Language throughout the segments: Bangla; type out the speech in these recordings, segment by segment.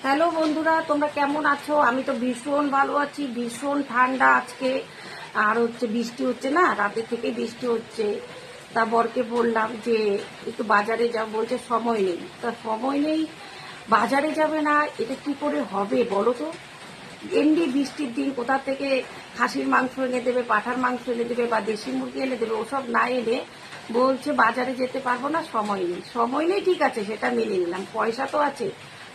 হ্যালো বন্ধুরা, তোমরা কেমন আছো? আমি তো ভীষণ ভালো আছি। ভীষণ ঠান্ডা আজকে। আর বৃষ্টি হচ্ছে না, রাতে থেকে বৃষ্টি হচ্ছে। তা বরকে বললাম যে একটু বাজারে যাব, বলছে সময় নেই। তা সময় নেই, বাজারে যাবে না, এটা কি করে হবে বলো তো? এমনি বৃষ্টির দিন কোথা থেকে খাসির মাংস এনে দেবে, পাঁঠার মাংস এনে দেবে বা দেশি মুরগি এনে দেবে, ওসব না এনে বলছে বাজারে যেতে পারবো না, সময় নেই। সময় নেই, ঠিক আছে, সেটা মেনে নিলাম, পয়সা তো আছে।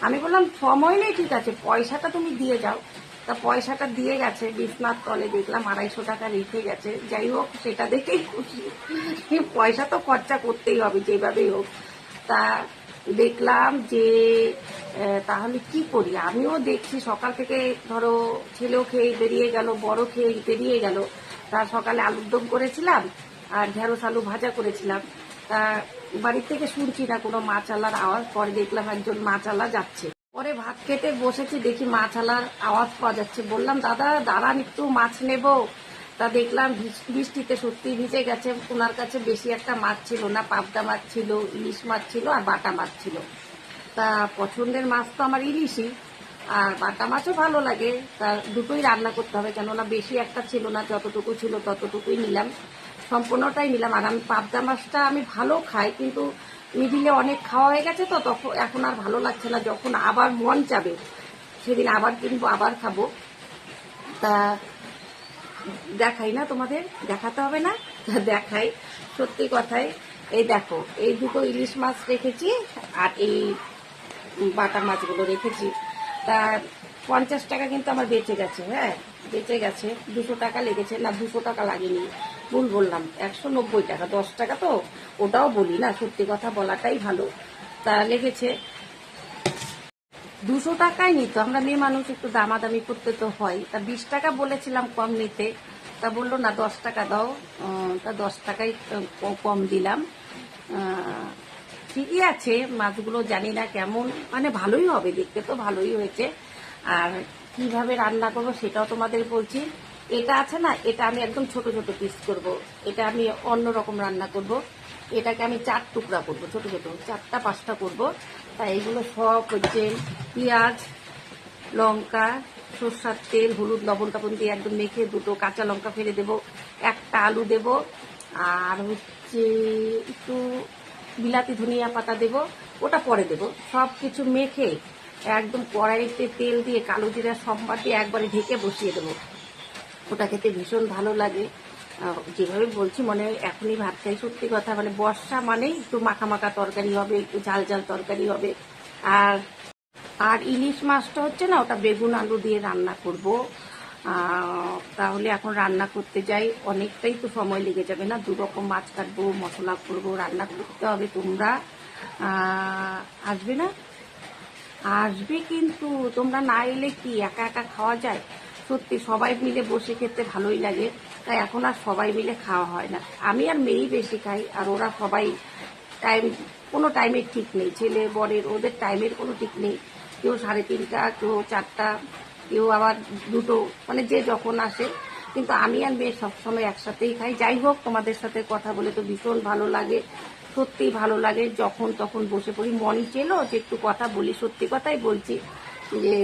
আমি বললাম সময় নেই, ঠিক আছে, পয়সাটা তুমি দিয়ে যাও। তা পয়সাটা দিয়ে গেছে, বিছনার তলে দেখলাম 250 টাকা রেখে গেছে। যাই হোক, সেটা দেখেই খুশি। পয়সা তো খরচা করতেই হবে যেভাবেই হোক। তা দেখলাম যে তাহলে কি করি। আমিও দেখছি সকাল থেকে, ধরো ছেলেও খেয়ে বেরিয়ে গেল, বড় খেয়ে বেরিয়ে গেল। তা সকালে আলুর দম করেছিলাম আর ঢেঁড়স আলু ভাজা করেছিলাম। তা বাড়ির থেকে শুনছি না কোনো মাছালার আওয়াজ। পরে দেখলাম একজন মাছালা যাচ্ছে। পরে ভাত খেতে বসেছি, দেখি মাছালার আওয়াজ পাওয়া যাচ্ছে। বললাম দাদা দাঁড়ান, একটু মাছ নেব। তা দেখলাম বৃষ্টিতে সত্যি ভিজে গেছে। ওনার কাছে বেশি একটা মাছ ছিল না, পাবদা মাছ ছিল, ইলিশ মাছ ছিল আর বাটা মাছ ছিল। তা পছন্দের মাছ তো আমার ইলিশই, আর বাটা মাছও ভালো লাগে। তা দুটোই রান্না করতে হবে, কেননা বেশি একটা ছিল না, যতটুকু ছিল ততটুকুই নিলাম, সম্পূর্ণটাই নিলাম। আর আমি পাবদা মাছটা আমি ভালো খাই, কিন্তু মিডিলে অনেক খাওয়া হয়ে গেছে তো, তখন এখন আর ভালো লাগছে না। যখন আবার মন চাবে সেদিন আবার কিনবো, আবার খাবো। তা দেখাই না তোমাদের, দেখাতে হবে না? দেখাই, সত্যি কথাই। এই দেখো, এই দুটো ইলিশ মাছ রেখেছি আর এই বাটা মাছগুলো রেখেছি। তা 50 টাকা কিন্তু আমার বেঁচে গেছে। হ্যাঁ, বেঁচে গেছে। 200 টাকা লেগেছে, না 200 টাকা লাগেনি, ভুল বললাম, 190 টাকা। 10 টাকা তো, ওটাও বলি না, সত্যি কথা বলাটাই ভালো। তা লেগেছে 200 টাকাই নিত। আমরা মেয়ে মানুষ, একটু দামাদামি করতে তো হয়। তা 20 টাকা বলেছিলাম কম নিতে। তা বললো না 10 টাকা দাও। তা 10 টাকাই কম দিলাম। ঠিকই আছে, মাছগুলো জানি না কেমন, মানে ভালোই হবে, দেখতে তো ভালোই হয়েছে। আর কিভাবে রান্না করবো সেটাও তোমাদের বলছি। এটা আছে না, এটা আমি একদম ছোট ছোট পিস করব। এটা আমি অন্যরকম রান্না করব। এটাকে আমি 4 টুকরা করব, ছোট ছোট 4টা 5টা করব। তাই এগুলো সব পেঁয়াজ, লঙ্কা, সরষার তেল, হলুদ, লবণ টবণ দিয়ে একদম মেখে, দুটো কাঁচা লঙ্কা ফেলে দেব, একটা আলু দেব, আর একটু বিলাতি ধনিয়া পাতা দেব, ওটা পরে দেব। সব কিছু মেখে একদম কড়াইতে তেল দিয়ে কালো জিরা সম্বার দিয়ে একবারে ঢেকে বসিয়ে দেবো। ওটা খেতে ভীষণ ভালো লাগে। যেভাবে বলছি মনে হয় এখনই ভাত খাই, সত্যি কথা। মানে বর্ষা মানেই একটু মাখা মাখা তরকারি হবে, একটু ঝাল ঝাল তরকারি হবে। আর আর ইলিশ মাছটা হচ্ছে না, ওটা বেগুন আলু দিয়ে রান্না করব। তাহলে এখন রান্না করতে যাই, অনেকটাই তো সময় লেগে যাবে না? 2 রকম মাছ কাটবো, মশলা করবো, রান্না করতে হবে। তোমরা আসবে না? আসবে, কিন্তু তোমরা না এলে কি একা একা খাওয়া যায়? সত্যি সবাই মিলে বসে খেতে ভালোই লাগে। তাই এখন আর সবাই মিলে খাওয়া হয় না। আমি আর মেয়েই বেশি খাই, আর ওরা সবাই টাইম, কোনো টাইমের ঠিক নেই। ছেলে বরের, ওদের টাইমের কোনো ঠিক নেই। কেউ 3:30, কেউ 4টা, কেউ আবার 2টো, মানে যে যখন আসে। কিন্তু আমি আর মেয়ে সবসময় একসাথেই খাই। যাই হোক, তোমাদের সাথে কথা বলে তো ভীষণ ভালো লাগে, সত্যিই ভালো লাগে। যখন তখন বসে পড়ি, মনই চেলো যে একটু কথা বলি। সত্যি কথাই বলছি যে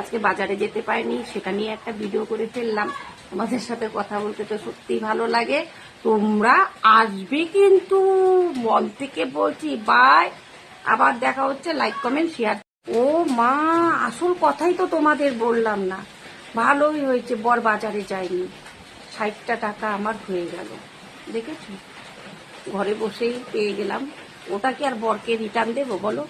আজকে বাজারে যেতে পারিনি, সেটা নিয়ে একটা ভিডিও করে ফেললাম। তোমাদের সাথে কথা বলতে তো সত্যিই ভালো লাগে। তোমরা আসবে কিন্তু, মন থেকে বলছি। বাই, আবার দেখা হচ্ছে। Like comment share. ও মা, আসল কথাই তো তোমাদের বললাম না। ভালোই হয়েছে বর বাজারে যায়নি, 60টা টাকা আমার হয়ে গেল। দেখেছো, ঘরে বসেই পেয়ে গেলাম। ওটা কি আর বরকে রিটার্ন দেবো বলো?